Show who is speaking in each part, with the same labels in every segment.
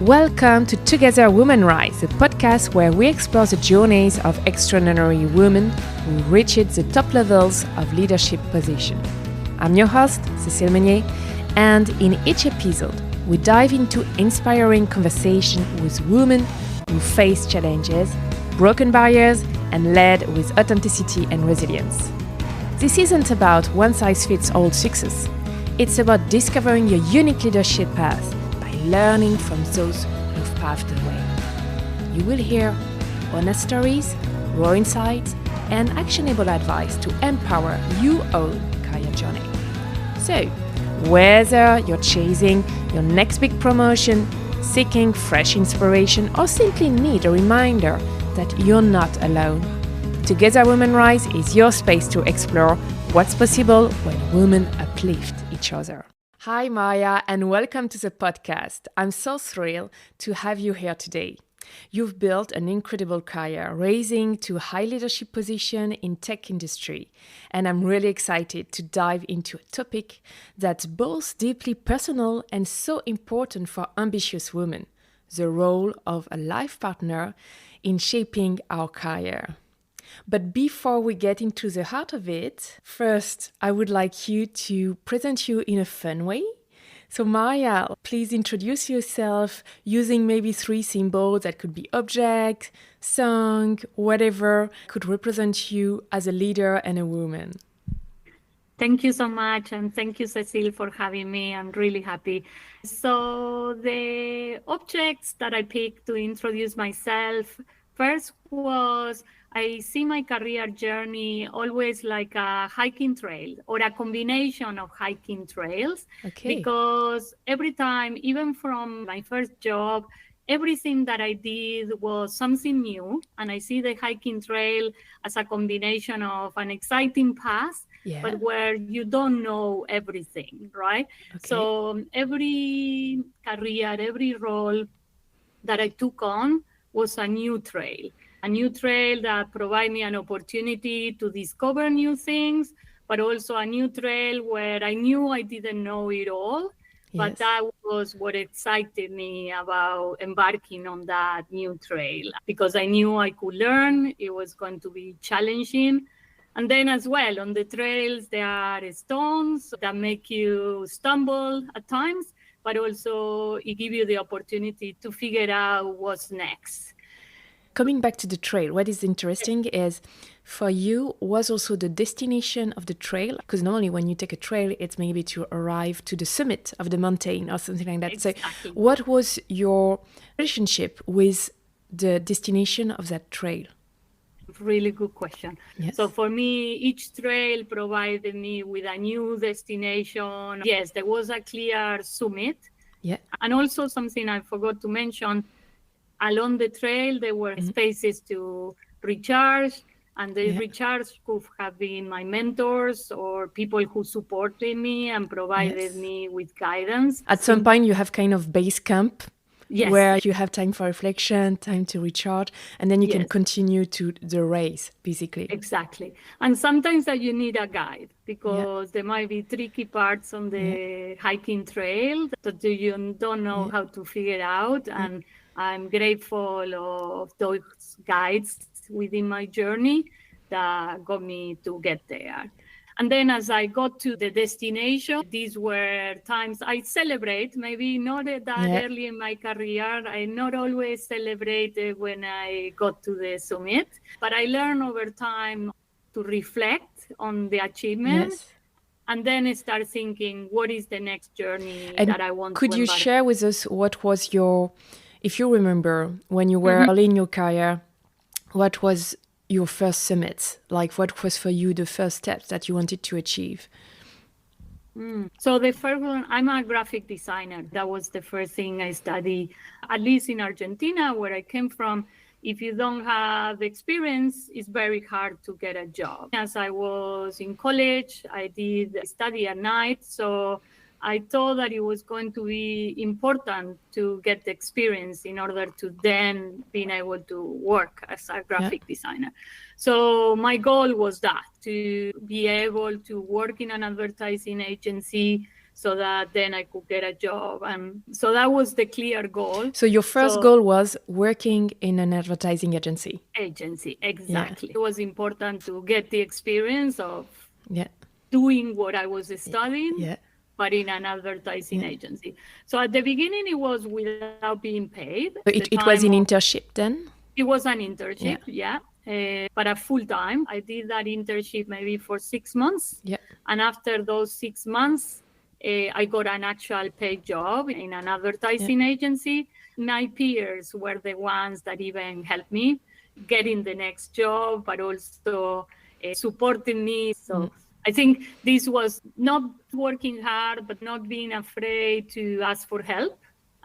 Speaker 1: Welcome to Together Women Rise, a podcast where we explore the journeys of extraordinary women who reached the top levels of leadership position. I'm your host, Cécile Meunier, and in each episode, we dive into inspiring conversation with women who face challenges, broken barriers, and led with authenticity and resilience. This isn't about one-size-fits-all success. It's about discovering your unique leadership path by learning from those who've paved the way. You will hear honest stories, raw insights, and actionable advice to empower your own career journey. So, whether you're chasing your next big promotion, seeking fresh inspiration, or simply need a reminder that you're not alone, Together Women Rise is your space to explore what's possible when women uplift each other. Hi, Maria, and welcome to the podcast. I'm so thrilled to have you here today. You've built an incredible career, rising to a high leadership position in tech industry, and I'm really excited to dive into a topic that's both deeply personal and so important for ambitious women: the role of a life partner in shaping our career. But before we get into the heart of it, first, I would like you to present you in a fun way. So Maria, please introduce yourself using maybe 3 symbols that could be object, song, whatever could represent you as a leader and a woman.
Speaker 2: Thank you so much, and thank you, Cécile, for having me. I'm really happy. So the objects that I picked to introduce myself first was, I see my career journey always like a hiking trail or a combination of hiking trails.
Speaker 1: Okay.
Speaker 2: Because every time, even from my first job, everything that I did was something new. And I see the hiking trail as a combination of an exciting path, but where you don't know everything, right?
Speaker 1: Okay.
Speaker 2: So every career, every role that I took on was a new trail that provided me an opportunity to discover new things, but also a new trail where I knew I didn't know it all. But that was what excited me about embarking on that new trail, because I knew I could learn, it was going to be challenging. And then as well, on the trails, there are stones that make you stumble at times, but also it gives you the opportunity to figure out what's next.
Speaker 1: Coming back to the trail, what is interesting is for you was also the destination of the trail, because normally when you take a trail, it's maybe to arrive to the summit of the mountain or something like that.
Speaker 2: Exactly.
Speaker 1: So what was your relationship with the destination of that trail?
Speaker 2: Really good question.
Speaker 1: Yes.
Speaker 2: So for me, each trail provided me with a new destination. Yes, there was a clear summit.
Speaker 1: Yeah.
Speaker 2: And also something I forgot to mention, along the trail, there were spaces to recharge, and the recharge could have been my mentors or people who supported me and provided me with guidance.
Speaker 1: At some point, you have kind of base camp.
Speaker 2: Yes.
Speaker 1: Where you have time for reflection, time to recharge, and then you can continue to the race, basically.
Speaker 2: Exactly. And sometimes that you need a guide, because there might be tricky parts on the hiking trail that you don't know how to figure out. And I'm grateful of those guides within my journey that got me to get there. And then as I got to the destination, these were times I celebrate, maybe not that early in my career. I not always celebrated when I got to the summit, but I learned over time to reflect on the achievement and then start thinking, what is the next journey that I want to embark?
Speaker 1: Could you share with us what was your, if you remember, when you were early in your career, what was your first summit? Like, what was for you the first steps that you wanted to achieve?
Speaker 2: So the first one, I'm a graphic designer. That was the first thing I studied, at least in Argentina, where I came from. If you don't have experience, it's very hard to get a job. As I was in college, I did study at night. So I thought that it was going to be important to get the experience in order to then being able to work as a graphic designer. So my goal was that, to be able to work in an advertising agency so that then I could get a job. And so that was the clear goal.
Speaker 1: So your first goal was working in an advertising agency.
Speaker 2: Agency, exactly. It was important to get the experience of
Speaker 1: Yeah.
Speaker 2: doing what I was studying,
Speaker 1: Yeah.
Speaker 2: but in an advertising agency. So at the beginning, it was without being paid.
Speaker 1: So it was an internship then?
Speaker 2: It was an internship, but a full time. I did that internship maybe for 6 months.
Speaker 1: Yeah.
Speaker 2: And after those 6 months, I got an actual paid job in an advertising agency. My peers were the ones that even helped me getting the next job, but also supporting me. So I think this was not working hard, but not being afraid to ask for help.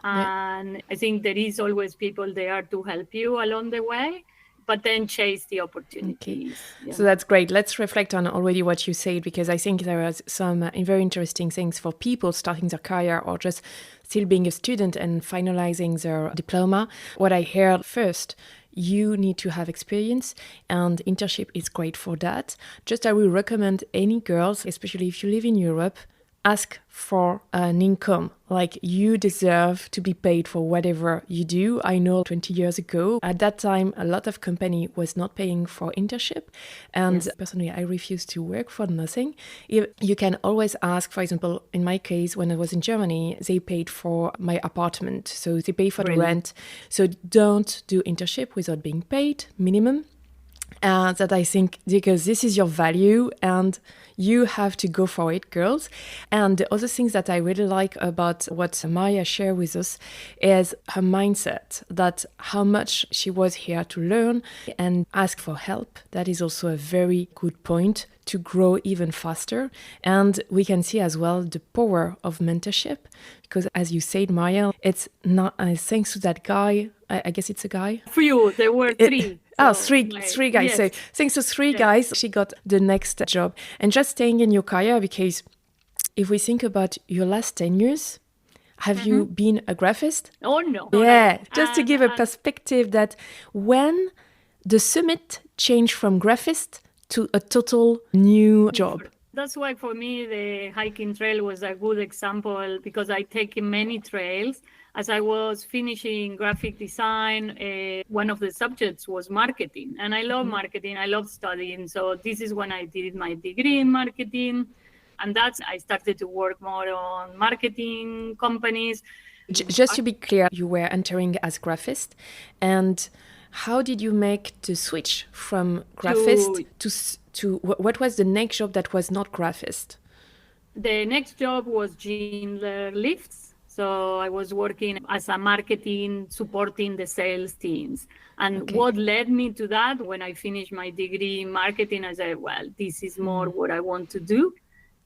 Speaker 2: And I think there is always people there to help you along the way, but then chase the opportunities.
Speaker 1: Okay. So that's great. Let's reflect on already what you said, because I think there are some very interesting things for people starting their career or just still being a student and finalizing their diploma. What I heard first, you need to have experience, and internship is great for that. Just I will recommend any girls, especially if you live in Europe, ask for an income. Like, you deserve to be paid for whatever you do. I know 20 years ago, at that time, a lot of company was not paying for internship. And personally, I refused to work for nothing. You can always ask, for example, in my case, when I was in Germany, they paid for my apartment. So they pay for the rent. So don't do internship without being paid, minimum. That I think, because this is your value and you have to go for it, girls. And the other things that I really like about what Maria shared with us is her mindset, that how much she was here to learn and ask for help. That is also a very good point to grow even faster. And we can see as well the power of mentorship, because as you said, Maria, it's not thanks to that guy. I guess it's a guy.
Speaker 2: Few, there were three.
Speaker 1: Three guys.
Speaker 2: Yes.
Speaker 1: So thanks to three guys, she got the next job. And just staying in your career, because if we think about your last 10 years, have you been a graphist?
Speaker 2: Oh, no.
Speaker 1: Yeah, just to give a perspective that when the summit changed from graphist to a total new job.
Speaker 2: That's why for me, the hiking trail was a good example, because I take many trails. As I was finishing graphic design, one of the subjects was marketing. And I love marketing. I love studying. So this is when I did my degree in marketing. And I started to work more on marketing companies.
Speaker 1: Just to be clear, you were entering as graphist. And how did you make the switch from graphist to what was the next job that was not graphist?
Speaker 2: The next job was Schindler Lifts. So I was working as a marketing, supporting the sales teams. And what led me to that, when I finished my degree in marketing, I said, well, this is more what I want to do.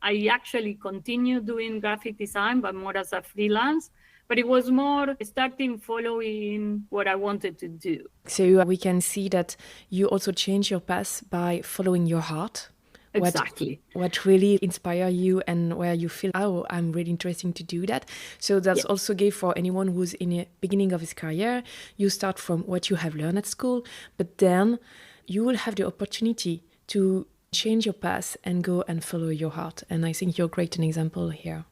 Speaker 2: I actually continued doing graphic design, but more as a freelance. But it was more starting following what I wanted to do. So
Speaker 1: we can see that you also change your path by following your heart.
Speaker 2: Exactly.
Speaker 1: What really inspire you and where you feel, oh, I'm really interested to do that. So that's also good for anyone who's in the beginning of his career. You start from what you have learned at school, but then you will have the opportunity to change your path and go and follow your heart. And I think you're great an example here.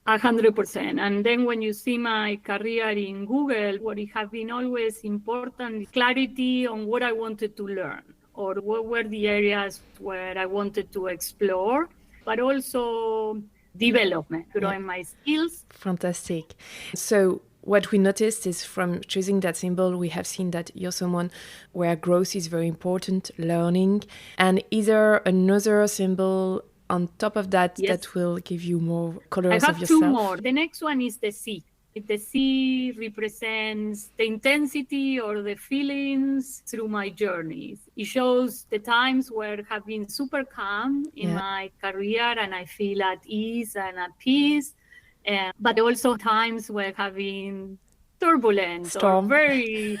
Speaker 2: 100%. And then when you see my career in Google, what it has been always important, clarity on what I wanted to learn, or what were the areas where I wanted to explore, but also development, growing my skills.
Speaker 1: Fantastic. So what we noticed is from choosing that symbol, we have seen that you're someone where growth is very important, learning, and either another symbol on top of that that will give you more colors of yourself.
Speaker 2: I have two more. The next one is the sea. The sea represents the intensity or the feelings through my journeys. It shows the times where I have been super calm in my career and I feel at ease and at peace, but also times where I have been turbulent or very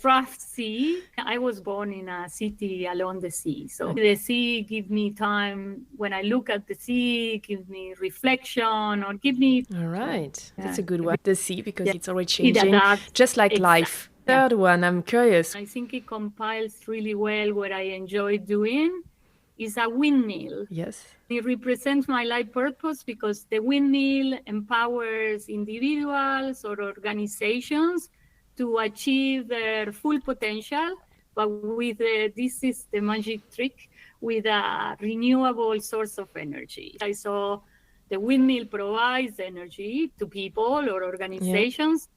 Speaker 2: rough sea. I was born in a city along the sea. So the sea gives me time. When I look at the sea, it gives me reflection or give me...
Speaker 1: All right. That's a good one. The sea, because it's always changing, just like life. Third one, I'm curious.
Speaker 2: I think it compiles really well what I enjoy doing is a windmill.
Speaker 1: Yes.
Speaker 2: It represents my life purpose because the windmill empowers individuals or organizations to achieve their full potential, but with this is the magic trick, with a renewable source of energy. I saw the windmill provides energy to people or organizations,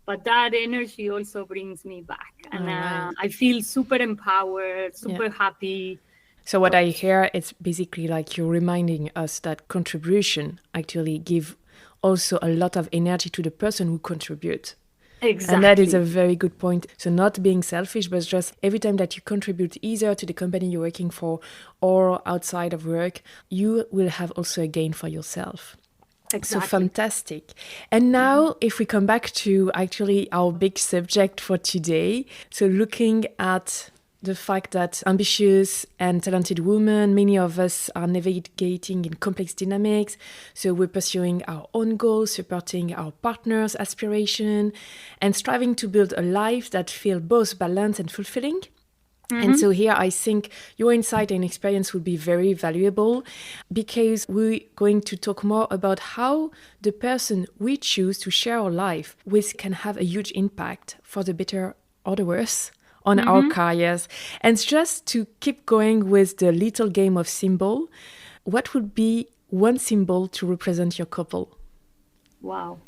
Speaker 2: but that energy also brings me back. And I feel super empowered, super happy.
Speaker 1: So what I hear, it's basically like you're reminding us that contribution actually give also a lot of energy to the person who contributes.
Speaker 2: Exactly.
Speaker 1: And that is a very good point. So not being selfish, but just every time that you contribute either to the company you're working for or outside of work, you will have also a gain for yourself.
Speaker 2: Exactly.
Speaker 1: So fantastic. And now if we come back to actually our big subject for today, so looking at the fact that ambitious and talented women, many of us are navigating in complex dynamics. So we're pursuing our own goals, supporting our partner's aspiration, and striving to build a life that feels both balanced and fulfilling. And so here I think your insight and experience would be very valuable because we're going to talk more about how the person we choose to share our life with can have a huge impact for the better or the worse on our careers. And just to keep going with the little game of symbol, what would be one symbol to represent your couple?
Speaker 2: Wow.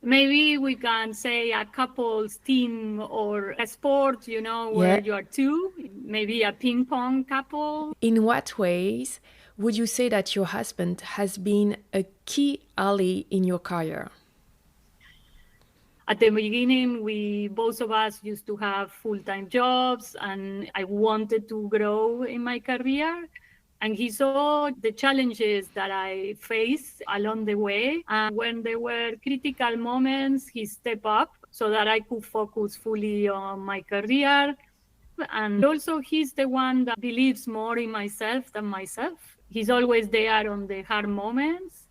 Speaker 2: Maybe we can say a couple's team or a sport, where you are two, maybe a ping pong couple.
Speaker 1: In what ways would you say that your husband has been a key ally in your career?
Speaker 2: At the beginning, we both of us used to have full-time jobs, and I wanted to grow in my career. And he saw the challenges that I faced along the way. And when there were critical moments, he stepped up so that I could focus fully on my career. And also, he's the one that believes more in myself than myself. He's always there on the hard moments.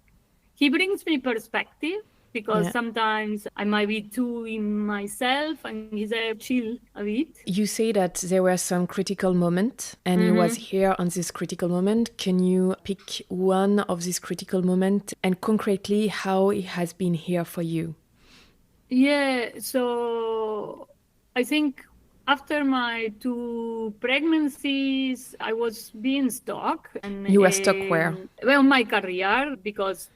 Speaker 2: He brings me perspective, because sometimes I might be too in myself, and he said, chill a bit.
Speaker 1: You say that there were some critical moments and he was here on this critical moment. Can you pick one of these critical moments and concretely how it has been here for you?
Speaker 2: Yeah, so I think after my 2 pregnancies, I was being stuck. And
Speaker 1: you were stuck where?
Speaker 2: Well, my career, because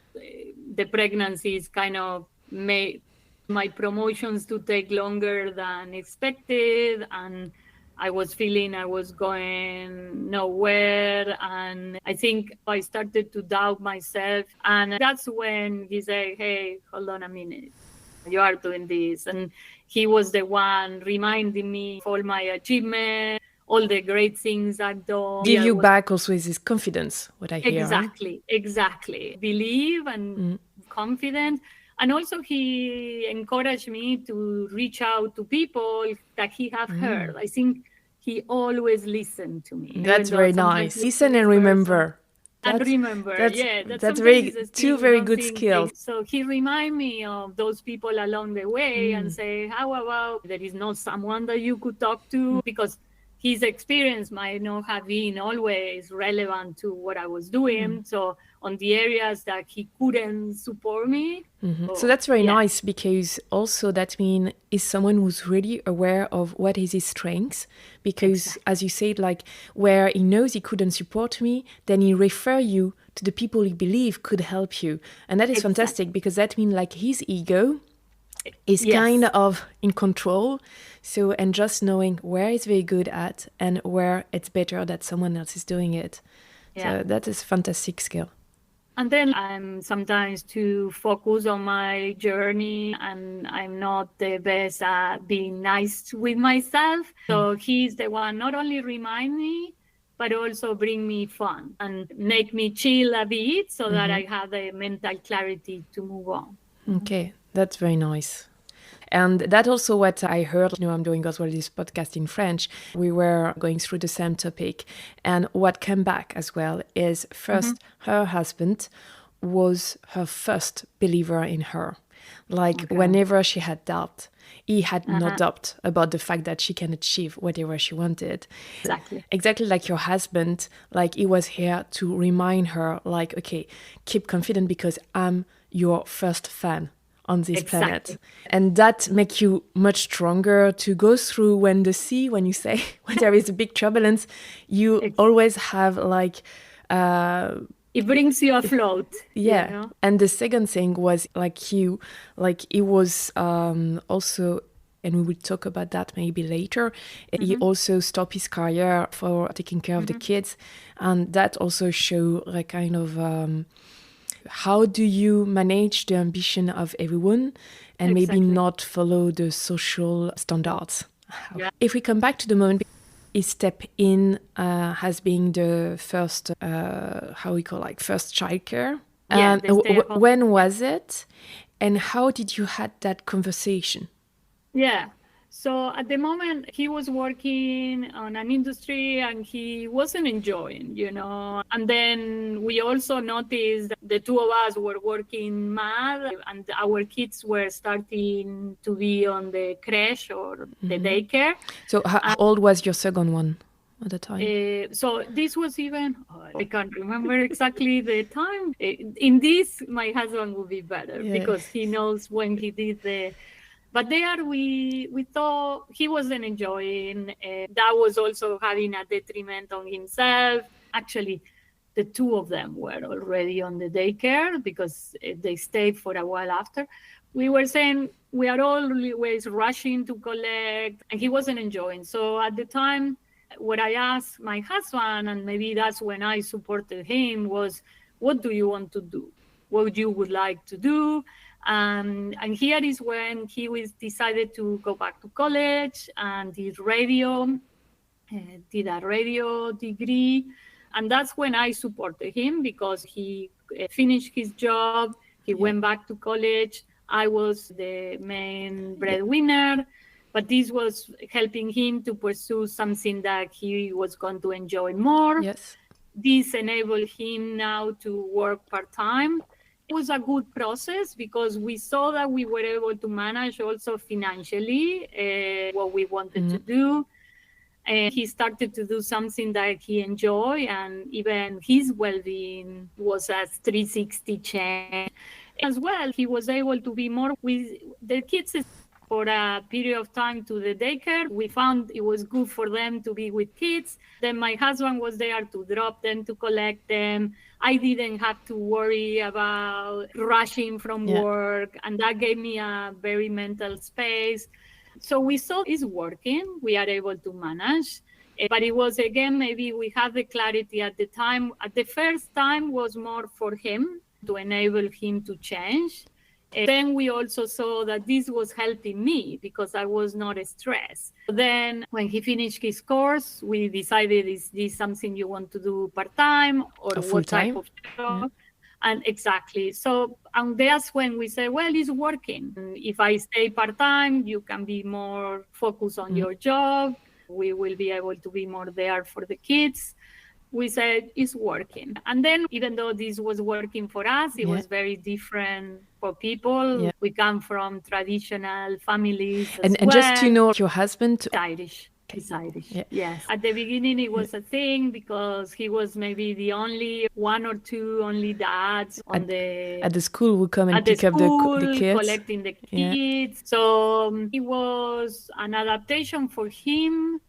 Speaker 2: the pregnancies kind of made my promotions to take longer than expected, and I was feeling I was going nowhere, and I think I started to doubt myself. And that's when he said, hey, hold on a minute, you are doing this. And he was the one reminding me of all my achievements, all the great things I've done.
Speaker 1: Give you back also with this confidence, what I hear.
Speaker 2: Exactly. Believe and confident. And also he encouraged me to reach out to people that he have heard. I think he always listened to me.
Speaker 1: That's very nice. Listen and remember.
Speaker 2: That's
Speaker 1: two very good skills.
Speaker 2: So he remind me of those people along the way and say, how about there is not someone that you could talk to? Because his experience might not have been always relevant to what I was doing. So on the areas that he couldn't support me.
Speaker 1: So that's very nice, because also that means is someone who's really aware of what is his strengths, because as you said, like where he knows he couldn't support me, then he refer you to the people he believe could help you. And that is fantastic, because that means like his ego is kind of in control. So, and just knowing where he's very good at and where it's better that someone else is doing it. So that is a fantastic skill.
Speaker 2: And then I'm sometimes too focused on my journey, and I'm not the best at being nice with myself. So he's the one not only remind me, but also bring me fun and make me chill a bit so that I have the mental clarity to move on.
Speaker 1: Okay, that's very nice. And that's also what I heard. I'm doing as well this podcast in French. We were going through the same topic. And what came back as well is first, her husband was her first believer in her. Like whenever she had doubt, he had no doubt about the fact that she can achieve whatever she wanted. Exactly like your husband, like he was here to remind her, like, okay, keep confident because I'm your first fan on this planet. And that makes you much stronger to go through when you say, when there is a big turbulence, you always have like...
Speaker 2: it brings you afloat.
Speaker 1: Yeah.
Speaker 2: You know?
Speaker 1: And the second thing was he was also, and we will talk about that maybe later, he also stopped his career for taking care of the kids. And that also show like kind of how do you manage the ambition of everyone and maybe not follow the social standards. Yeah. If we come back to the moment he stepped in as being the first, first childcare.
Speaker 2: Yeah,
Speaker 1: when was it? And how did you had that conversation?
Speaker 2: Yeah. So at the moment, he was working on an industry and he wasn't enjoying, you know. And then we also noticed the two of us were working mad and our kids were starting to be on the creche or the daycare.
Speaker 1: So how old was your second one at the time?
Speaker 2: So this was even, I can't remember exactly the time. In this, my husband would be better because he knows when he did the... But there we thought he wasn't enjoying. That was also having a detriment on himself. Actually, the two of them were already on the daycare because they stayed for a while after. We were saying we are always rushing to collect, and he wasn't enjoying. So at the time, what I asked my husband, and maybe that's when I supported him, was, what do you want to do? What you would like to do? And here is when he decided to go back to college and did a radio degree. And that's when I supported him because he finished his job. He went back to college. I was the main breadwinner, but this was helping him to pursue something that he was going to enjoy more.
Speaker 1: Yes.
Speaker 2: This enabled him now to work part-time. It was a good process because we saw that we were able to manage also financially what we wanted to do. And he started to do something that he enjoyed, and even his well-being was a 360 change. As well, he was able to be more with the kids for a period of time to the daycare. We found it was good for them to be with kids. Then my husband was there to drop them, to collect them. I didn't have to worry about rushing from work, and that gave me a very mental space. So we saw it's working. We are able to manage. But it was, again, maybe we had the clarity at the time. At the first time was more for him to enable him to change. Then we also saw that this was helping me because I was not stressed. Then when he finished his course, we decided, is this something you want to do part-time or what type of job? Yeah. And exactly. So and that's when we say, well, it's working. If I stay part-time, you can be more focused on your job. We will be able to be more there for the kids. We said it's working. And then even though this was working for us, it was very different for people. Yeah. We come from traditional families
Speaker 1: and just to know, your husband...
Speaker 2: Irish. He's Irish, yes. At the beginning, it was a thing because he was maybe the only one or two only dads
Speaker 1: at the school who come and pick up the kids.
Speaker 2: Collecting the kids. So it was an adaptation for him.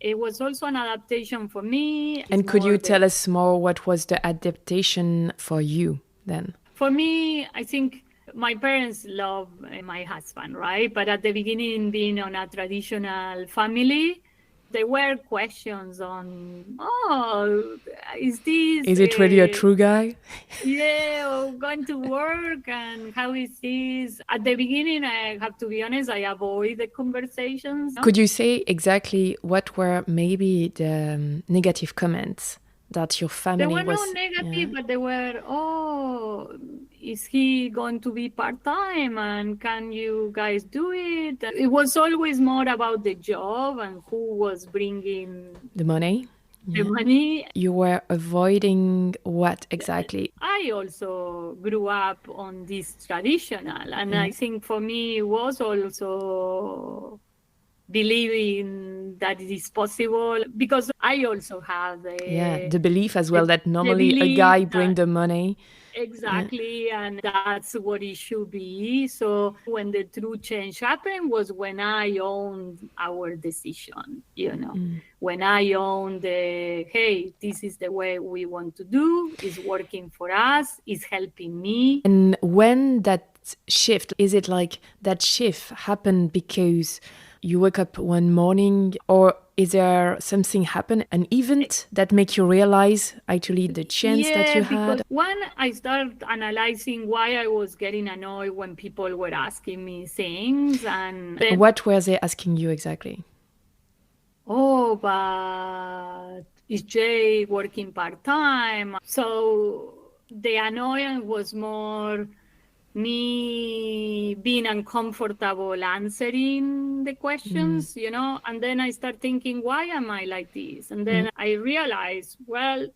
Speaker 2: It was also an adaptation for me.
Speaker 1: And could you tell us more what was the adaptation for you then?
Speaker 2: For me, I think my parents love my husband, right? But at the beginning, being on a traditional family, there were questions on, is
Speaker 1: it really a true guy?
Speaker 2: Yeah, going to work, and how is this? At the beginning, I have to be honest, I avoid the conversations.
Speaker 1: Could you say exactly what were maybe the negative comments that your family was...
Speaker 2: There were no negative, but they were, is he going to be part-time and can you guys do it? It was always more about the job and who was bringing...
Speaker 1: the money?
Speaker 2: the money.
Speaker 1: You were avoiding what exactly?
Speaker 2: I also grew up on this traditional, and I think for me it was also believing that it is possible, because I also have
Speaker 1: The belief as well
Speaker 2: the,
Speaker 1: that
Speaker 2: the
Speaker 1: normally a
Speaker 2: belief
Speaker 1: guy bring
Speaker 2: that
Speaker 1: the money.
Speaker 2: exactly, and that's what it should be. So when the true change happened was when I owned our decision, when I owned hey, this is the way we want to do, is working for us, is helping me.
Speaker 1: And when that shift, is it like that shift happened because you wake up one morning, or is there something happen, an event that make you realize actually the chance that you had?
Speaker 2: Because when I started analyzing why I was getting annoyed when people were asking me things, and then,
Speaker 1: What were they asking you exactly?
Speaker 2: oh, but is Jay working part-time? So the annoyance was more me being uncomfortable answering the questions, and then I start thinking, why am I like this? And then I realize, well,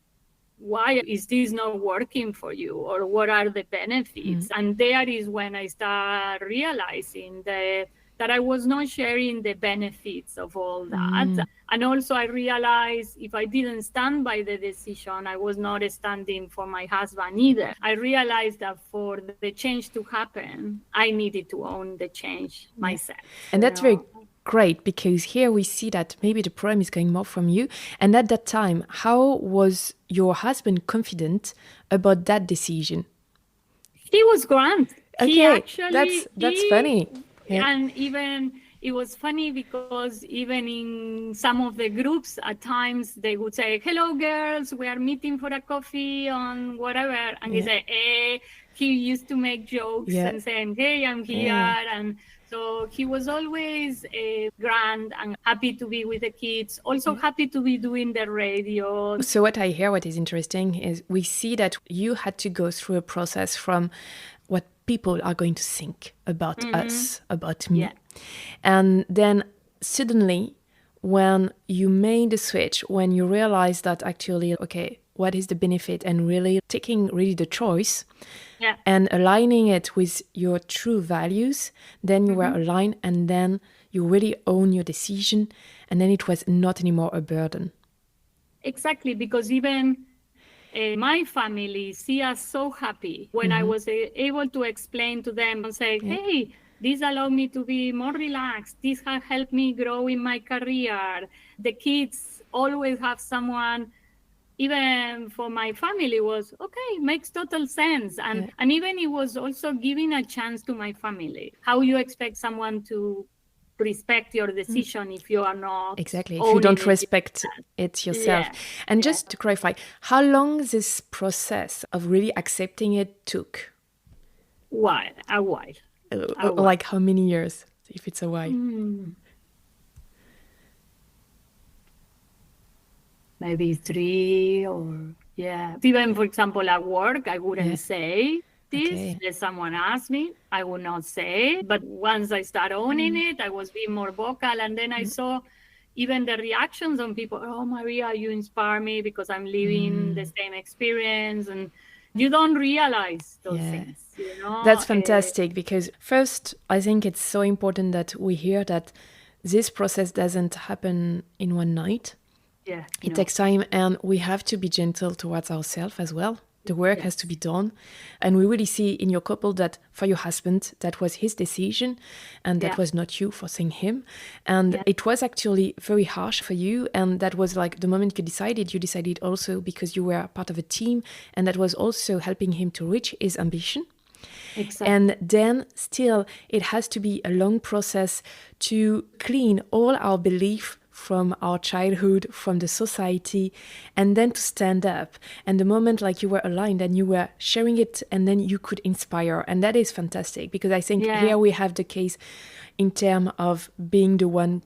Speaker 2: why is this not working for you, or what are the benefits? And there is when I start realizing that I was not sharing the benefits of all that. And also I realized if I didn't stand by the decision, I was not standing for my husband either. I realized that for the change to happen, I needed to own the change myself.
Speaker 1: And that's very great, because here we see that maybe the problem is going more from you. And at that time, how was your husband confident about that decision?
Speaker 2: He was grand.
Speaker 1: Okay,
Speaker 2: he actually,
Speaker 1: that's funny.
Speaker 2: Yeah. And even it was funny because even in some of the groups, at times they would say, "Hello, girls, we are meeting for a coffee on whatever," and he said, "Eh." He used to make jokes and saying, "Hey, I'm here," and so he was always grand and happy to be with the kids, also happy to be doing the radio.
Speaker 1: So what I hear, what is interesting, is we see that you had to go through a process from what people are going to think about us, about me. And then suddenly, when you made the switch, when you realize that actually, okay, what is the benefit, and really taking really the choice and aligning it with your true values, then you were aligned, and then you really own your decision, and then it was not anymore a burden.
Speaker 2: Exactly, because even my family see us so happy when I was able to explain to them and say, hey, this allowed me to be more relaxed. This has helped me grow in my career. The kids always have someone, even for my family, was, okay, makes total sense. And even it was also giving a chance to my family. How you expect someone to respect your decision if you are not
Speaker 1: exactly, if you don't respect it yourself. And just to clarify, how long this process of really accepting it took?
Speaker 2: A while.
Speaker 1: Like how many years, if it's a while?
Speaker 2: Maybe 3 or even, for example, at work, I wouldn't say this. If someone asked me, I would not say. But once I start owning it, I was being more vocal. And then I saw even the reactions on people. Oh, Maria, you inspire me because I'm living the same experience. And you don't realize those things. You know?
Speaker 1: That's fantastic, because first, I think it's so important that we hear that this process doesn't happen in one night. It takes time, and we have to be gentle towards ourselves as well. The work has to be done. And we really see in your couple that for your husband, that was his decision, and that was not you forcing him. And it was actually very harsh for you. And that was like the moment you decided also because you were part of a team, and that was also helping him to reach his ambition. Exactly. And then still, it has to be a long process to clean all our belief from our childhood, from the society, and then to stand up. And the moment like you were aligned and you were sharing it, and then you could inspire. And that is fantastic, because I think here we have the case in terms of being the one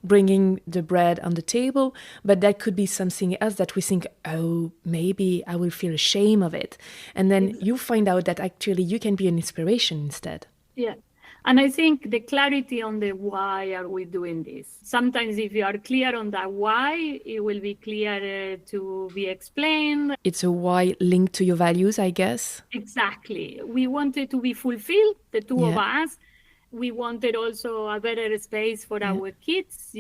Speaker 1: bringing the bread on the table, but that could be something else that we think, oh, maybe I will feel ashamed of it. And then you find out that actually you can be an inspiration instead.
Speaker 2: Yeah. And I think the clarity on the why are we doing this. Sometimes if you are clear on that why, it will be clearer to be explained.
Speaker 1: It's a why linked to your values, I guess.
Speaker 2: Exactly. We wanted to be fulfilled, the two of
Speaker 1: Yeah.
Speaker 2: us. We wanted also a better space for our kids,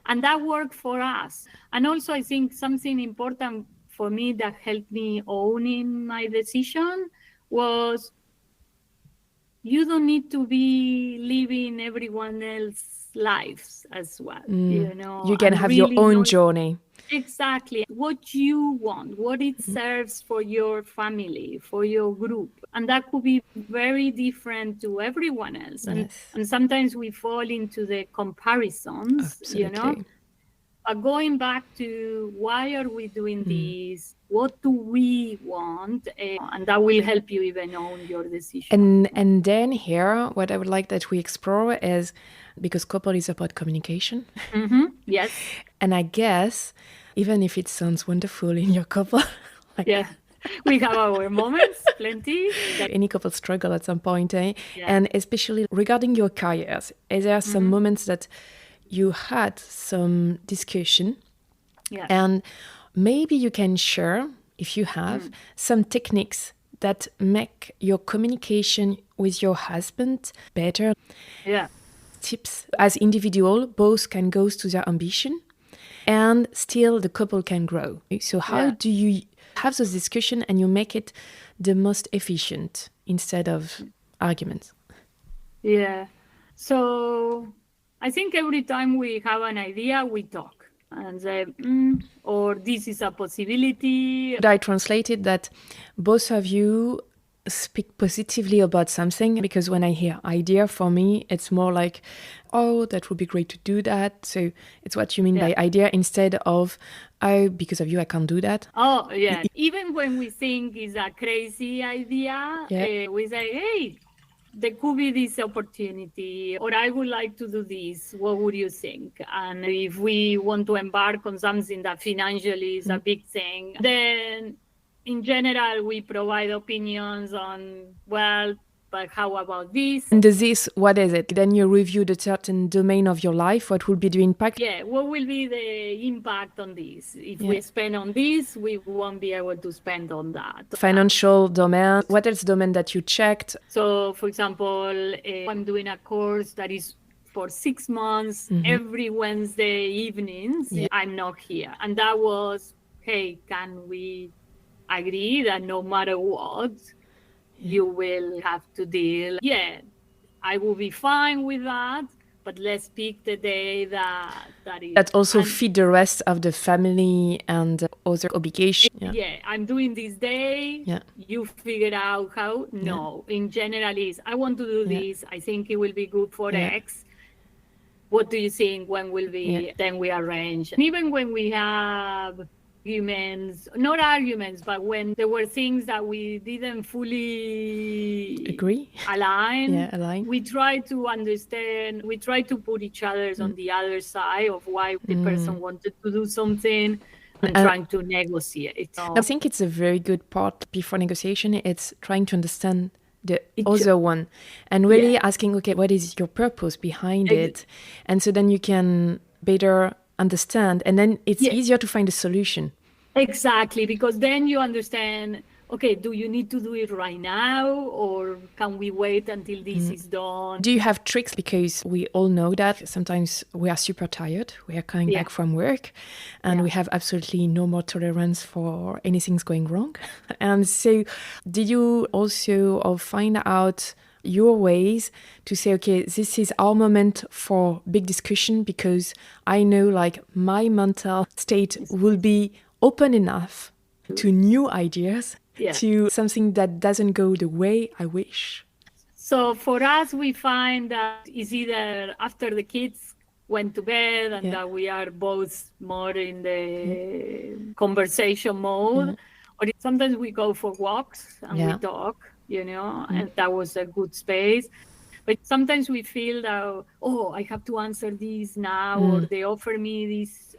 Speaker 2: and that worked for us. And also, I think something important for me that helped me owning my decision was you don't need to be living everyone else's lives as well,
Speaker 1: You can
Speaker 2: and
Speaker 1: have your
Speaker 2: really
Speaker 1: own
Speaker 2: know
Speaker 1: journey.
Speaker 2: exactly what you want, what it serves for your family, for your group. And that could be very different to everyone else.
Speaker 1: Yes.
Speaker 2: And sometimes we fall into the comparisons,
Speaker 1: Absolutely.
Speaker 2: But going back to why are we doing this? What do we want? And that will help you even own your decision.
Speaker 1: And then here, what I would like that we explore is, because couple is about communication.
Speaker 2: Yes.
Speaker 1: And I guess, even if it sounds wonderful in your couple,
Speaker 2: Yeah. We have our moments, plenty.
Speaker 1: any couple struggle at some point, eh?
Speaker 2: Yeah.
Speaker 1: And especially regarding your careers, is there some moments that you had some discussion?
Speaker 2: Yeah.
Speaker 1: And maybe you can share, if you have, some techniques that make your communication with your husband better.
Speaker 2: Yeah.
Speaker 1: Tips as individual, both can go to their ambition and still the couple can grow. So how do you have those discussions and you make it the most efficient instead of arguments?
Speaker 2: Yeah. So I think every time we have an idea, we talk and say, or this is a possibility.
Speaker 1: I translated that both of you speak positively about something, because when I hear idea, for me, it's more like, oh, that would be great to do that. So it's what you mean by idea instead of, oh, because of you, I can't do that.
Speaker 2: Oh, yeah. Even when we think it's a crazy idea, we say, hey, there could be this opportunity, or I would like to do this. What would you think? And if we want to embark on something that financially is a big thing, then in general, we provide opinions on, well, but how about this?
Speaker 1: And this, what is it? Then you review the certain domain of your life. What will be the impact?
Speaker 2: Yeah, what will be the impact on this? If we spend on this, we won't be able to spend on that.
Speaker 1: Financial domain. What else domain that you checked?
Speaker 2: So, for example, I'm doing a course that is for 6 months, every Wednesday evenings, I'm not here. And that was, hey, can we agree that no matter what, you will have to deal? Yeah, I will be fine with that, but let's pick the day that is.
Speaker 1: That also feed the rest of the family and other obligations.
Speaker 2: Yeah, I'm doing this day.
Speaker 1: Yeah.
Speaker 2: You figure out how. No, in general is, I want to do this. I think it will be good for X. What do you think? When will be? Then we arrange. And even when we have arguments, not arguments, but when there were things that we didn't fully align, we try to understand, we try to put each other on the other side of why the person wanted to do something and trying to negotiate.
Speaker 1: I think it's a very good part before negotiation. It's trying to understand the other one and really asking, okay, what is your purpose behind it? And so then you can better understand, and then it's easier to find a solution.
Speaker 2: Exactly, because then you understand, okay, do you need to do it right now, or can we wait until this is done?
Speaker 1: Do you have tricks? Because we all know that sometimes we are super tired. We are coming back from work and we have absolutely no more tolerance for anything's going wrong. And so did you also find out your ways to say, okay, this is our moment for big discussion, because I know like my mental state will be open enough to new ideas, to something that doesn't go the way I wish?
Speaker 2: So for us, we find that it's either after the kids went to bed and that we are both more in the conversation mode, or sometimes we go for walks and we talk, and that was a good space. But sometimes we feel that, oh, I have to answer this now, or they offer me this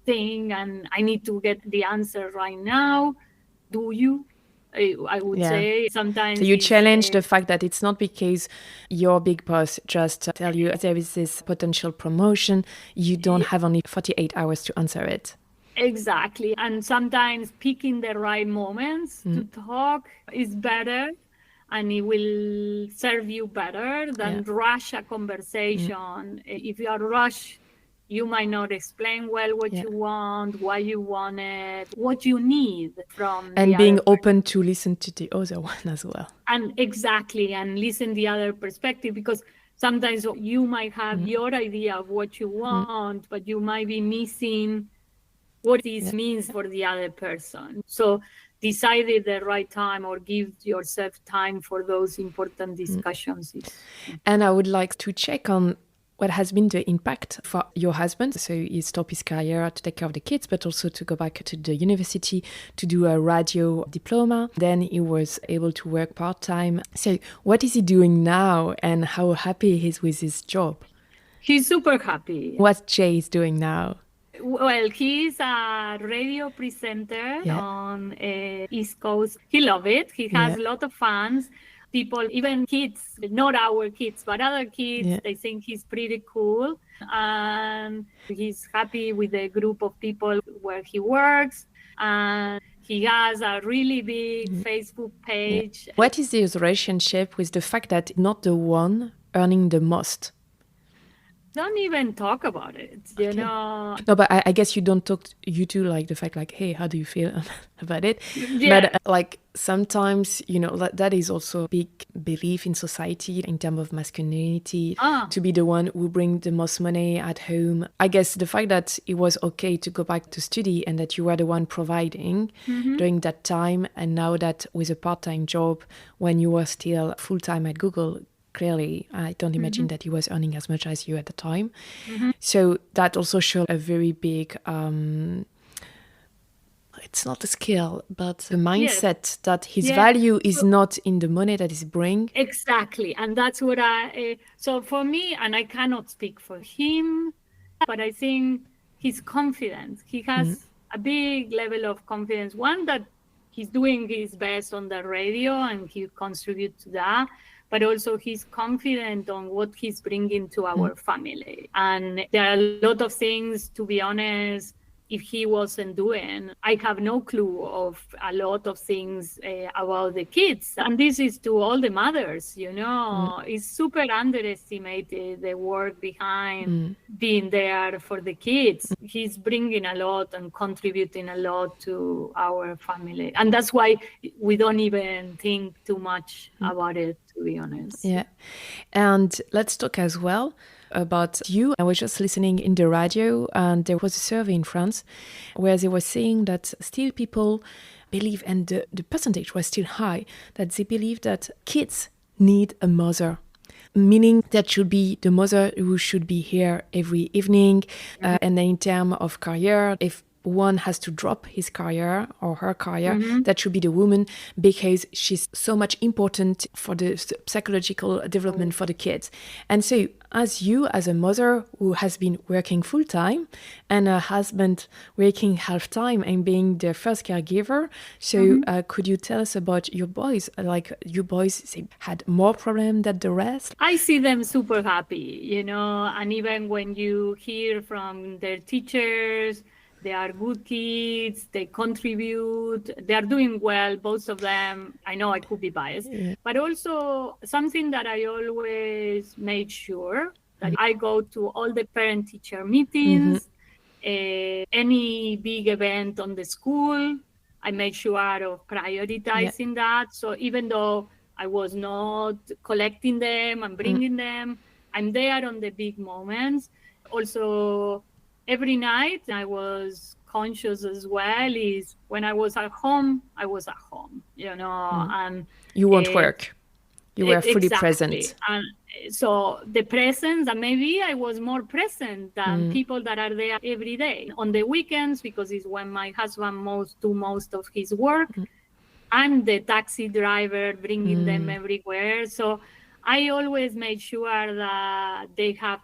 Speaker 2: thing and I need to get the answer right now. Do you? I would say. Sometimes
Speaker 1: so you challenge the fact that it's not because your big boss just tell you there is this potential promotion, you don't have only 48 hours to answer it.
Speaker 2: Exactly. And sometimes picking the right moments to talk is better, and it will serve you better than rush a conversation. If you are rushed, you might not explain well what you want, why you want it, what you need from
Speaker 1: and
Speaker 2: the
Speaker 1: being
Speaker 2: other
Speaker 1: open to listen to the other one as well.
Speaker 2: And exactly, and listen the other perspective, because sometimes you might have your idea of what you want, but you might be missing what this means for the other person. So decide at the right time, or give yourself time for those important discussions.
Speaker 1: And I would like to check on what has been the impact for your husband. So he stopped his career to take care of the kids, but also to go back to the university to do a radio diploma. Then he was able to work part-time. So what is he doing now, and how happy he is with his job?
Speaker 2: He's super happy.
Speaker 1: What Jay is doing now?
Speaker 2: Well, he's a radio presenter on East Coast. He loves it. He has a lot of fans. People, even kids, not our kids, but other kids, they think he's pretty cool. And he's happy with the group of people where he works. And he has a really big Facebook page.
Speaker 1: What is his relationship with the fact that not the one earning the most?
Speaker 2: Don't even talk about it, you know.
Speaker 1: No, but I guess you don't talk, you two, like the fact like, hey, how do you feel about it? But like sometimes, you know, that is also a big belief in society in terms of masculinity, to be the one who bring the most money at home. I guess the fact that it was okay to go back to study and that you were the one providing during that time, and now that with a part-time job when you were still full-time at Google, clearly, I don't imagine that he was earning as much as you at the time. So that also showed a very big, it's not a skill, but the mindset that his value is not in the money that he brings.
Speaker 2: Exactly. And that's what so for me, and I cannot speak for him, but I think his confidence, he has a big level of confidence. One, that he's doing his best on the radio and he contributes to that. But also he's confident on what he's bringing to our family. And there are a lot of things, to be honest, if he wasn't doing, I have no clue of a lot of things about the kids. And this is to all the mothers, you know, it's super underestimated, the work behind being there for the kids. He's bringing a lot and contributing a lot to our family. And that's why we don't even think too much about it, to be honest.
Speaker 1: Yeah. And let's talk as well about you. I was just listening in the radio, and there was a survey in France where they were saying that still people believe, and the percentage was still high, that they believe that kids need a mother. Meaning that should be the mother who should be here every evening. And then in terms of career, if one has to drop his career or her career, that should be the woman, because she's so much important for the psychological development for the kids. And so as you, as a mother who has been working full-time and a husband working half-time and being the first caregiver, so could you tell us about your boys? Like, your boys, they had more problem than the rest?
Speaker 2: I see them super happy, you know, and even when you hear from their teachers, they are good kids, they contribute, they are doing well, both of them. I know I could be biased, but also something that I always made sure that I go to all the parent-teacher meetings, any big event on the school, I made sure of prioritizing that. So even though I was not collecting them and bringing them, I'm there on the big moments. Also, every night I was conscious as well, is when I was at home, you know, and
Speaker 1: you won't work. You were fully present.
Speaker 2: And so the presence, and maybe I was more present than people that are there every day. On the weekends, because it's when my husband do most of his work, I'm the taxi driver bringing them everywhere. So I always made sure that they have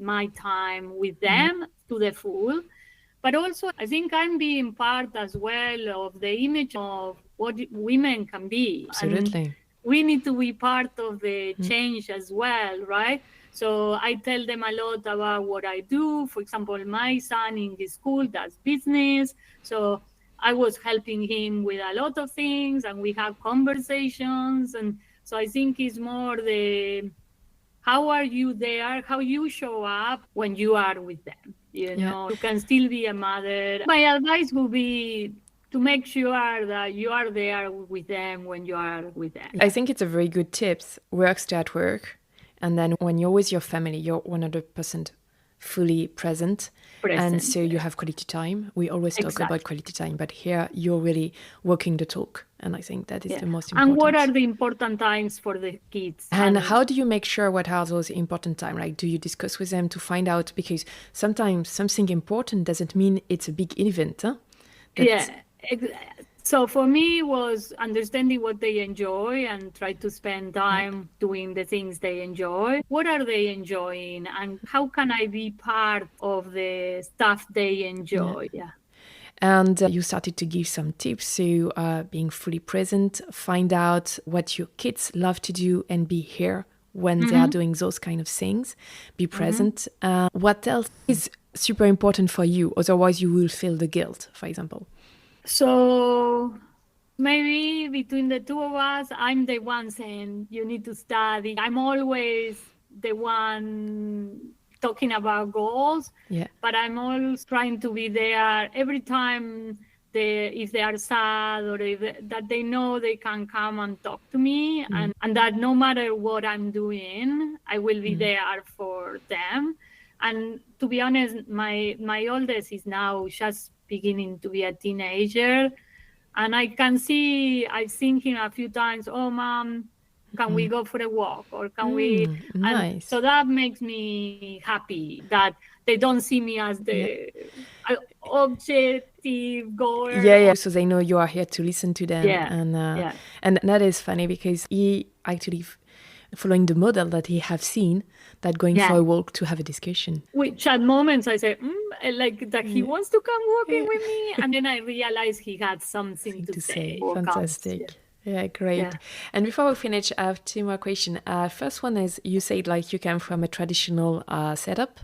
Speaker 2: my time with them to the full. But also, I think I'm being part as well of the image of what women can be.
Speaker 1: Absolutely.
Speaker 2: And we need to be part of the change as well, right? So I tell them a lot about what I do. For example, my son in the school does business. So I was helping him with a lot of things, and we have conversations. And so I think it's more the how are you there, how you show up when you are with them. You can still be a mother. My advice would be to make sure that you are there with them when you are with them.
Speaker 1: I think it's a very good tips. Work, stay at work. And then when you're with your family, you're 100% fully present. And so you have quality time. We always talk about quality time, but here you're really walking the talk. And I think that is the most important.
Speaker 2: And what are the important times for the kids?
Speaker 1: And how do you make sure what are those important times? Like, do you discuss with them to find out? Because sometimes something important doesn't mean it's a big event. Huh?
Speaker 2: So for me, it was understanding what they enjoy and try to spend time doing the things they enjoy. What are they enjoying? And how can I be part of the stuff they enjoy?
Speaker 1: And you started to give some tips. So being fully present, find out what your kids love to do and be here when they are doing those kind of things. Be present. What else is super important for you? Otherwise, you will feel the guilt, for example.
Speaker 2: So maybe between the two of us, I'm the one saying you need to study. I'm always the one talking about goals, but I'm always trying to be there every time if they are sad or that they know they can come and talk to me, and that no matter what I'm doing, I will be there for them. And to be honest, my oldest is now just beginning to be a teenager, and I can see I've seen him a few times. Oh, Mom, can we go for a walk, or can we?
Speaker 1: Nice.
Speaker 2: And so that makes me happy that they don't see me as the objective goer.
Speaker 1: So they know you are here to listen to them. And that is funny because he actually following the model that he have seen, that going for a walk to have a discussion.
Speaker 2: Which at moments I say, like that he wants to come walking with me. And then I realize he had something to say.
Speaker 1: Fantastic. Yeah, great. Yeah. And before we finish, I have two more questions. First one is, you said like you came from a traditional setup.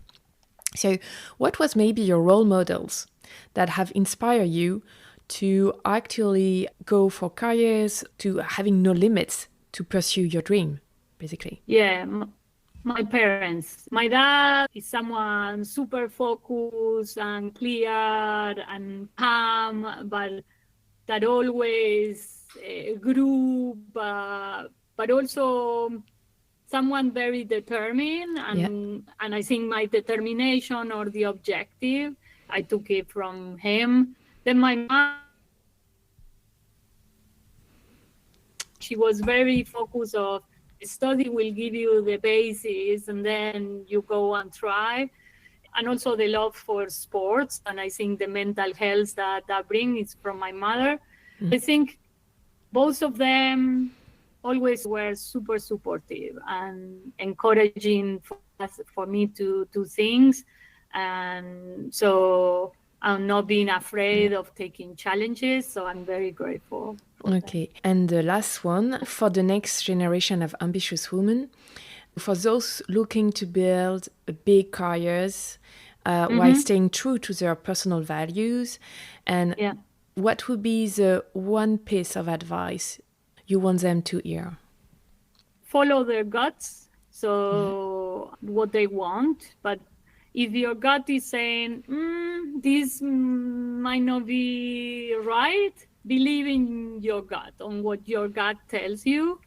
Speaker 1: So what was maybe your role models that have inspired you to actually go for careers, to having no limits to pursue your dream? Basically.
Speaker 2: Yeah, my parents. My dad is someone super focused and clear and calm, but that always grew, but also someone very determined. And I think my determination or the objective, I took it from him. Then my mom, she was very focused on study will give you the basis and then you go and try. And also the love for sports. And I think the mental health that brings is from my mother. I think both of them always were super supportive and encouraging for me to do things. And so I'm not being afraid of taking challenges. So I'm very grateful.
Speaker 1: Okay. And the last one, for the next generation of ambitious women, for those looking to build big careers while staying true to their personal values, and what would be the one piece of advice you want them to hear?
Speaker 2: Follow their guts, so what they want. But if your gut is saying, this might not be right, believe in your gut, on what your gut tells you.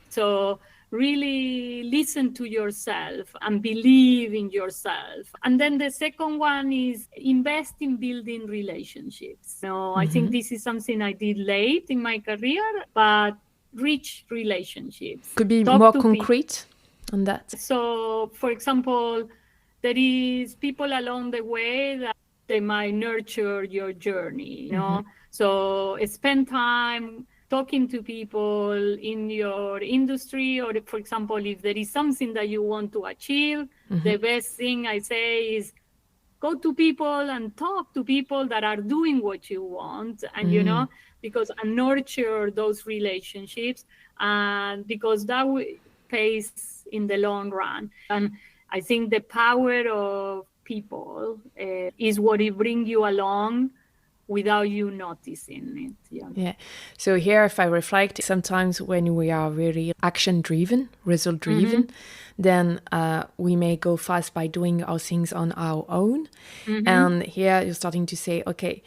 Speaker 2: So really listen to yourself and believe in yourself. And then the second one is invest in building relationships. I think this is something I did late in my career, but rich relationships.
Speaker 1: Could be more concrete on that.
Speaker 2: So, for example, there is people along the way that they might nurture your journey, So spend time talking to people in your industry, or for example, if there is something that you want to achieve, the best thing I say is go to people and talk to people that are doing what you want. And, because and nurture those relationships, and because that pays in the long run. And I think the power of people is what it brings you along without you noticing it.
Speaker 1: Yeah. So here, if I reflect, sometimes when we are really action-driven, result-driven, then we may go fast by doing our things on our own. And here you're starting to say, okay,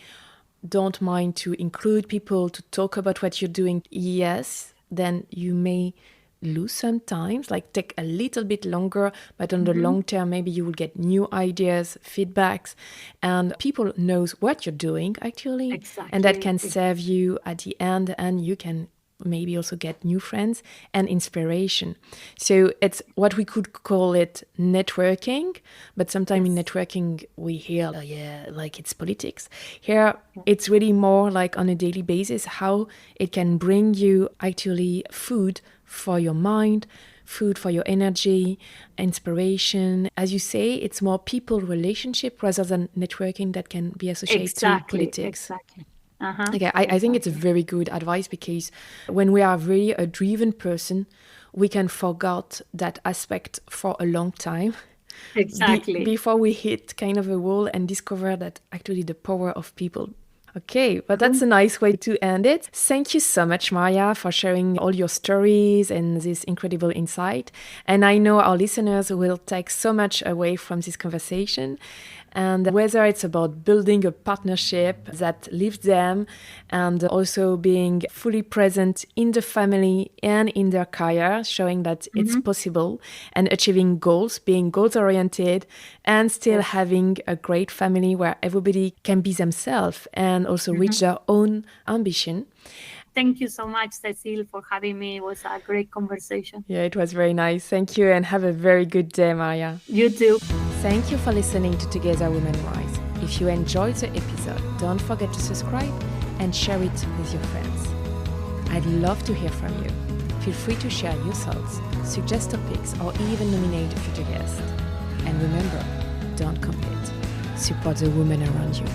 Speaker 1: don't mind to include people to talk about what you're doing. Yes, then you may lose sometimes, like take a little bit longer, but on the long term, maybe you will get new ideas, feedbacks, and people knows what you're doing actually.
Speaker 2: Exactly.
Speaker 1: And that can serve you at the end, and you can maybe also get new friends and inspiration. So it's what we could call it networking, but sometimes in networking we hear, oh yeah, like it's politics. Here it's really more like on a daily basis, how it can bring you actually food for your mind, food for your energy, inspiration. As you say, it's more people relationship rather than networking that can be associated to politics.
Speaker 2: Exactly.
Speaker 1: Okay, I think it's a very good advice, because when we are really a driven person, we can forget that aspect for a long time.
Speaker 2: Exactly.
Speaker 1: Before we hit kind of a wall and discover that actually the power of people. Okay, but that's a nice way to end it. Thank you so much, Maria, for sharing all your stories and this incredible insight. And I know our listeners will take so much away from this conversation. And whether it's about building a partnership that lifts them and also being fully present in the family and in their career, showing that it's possible, and achieving goals, being goals-oriented, and still having a great family where everybody can be themselves and also reach their own ambition.
Speaker 2: Thank you so much, Cecile, for having me. It was a great conversation.
Speaker 1: Yeah, it was very nice. Thank you, and have a very good day, Maria.
Speaker 2: You too.
Speaker 1: Thank you for listening to Together Women Rise. If you enjoyed the episode, don't forget to subscribe and share it with your friends. I'd love to hear from you. Feel free to share your thoughts, suggest topics, or even nominate a future guest. And remember, don't compete. Support the women around you.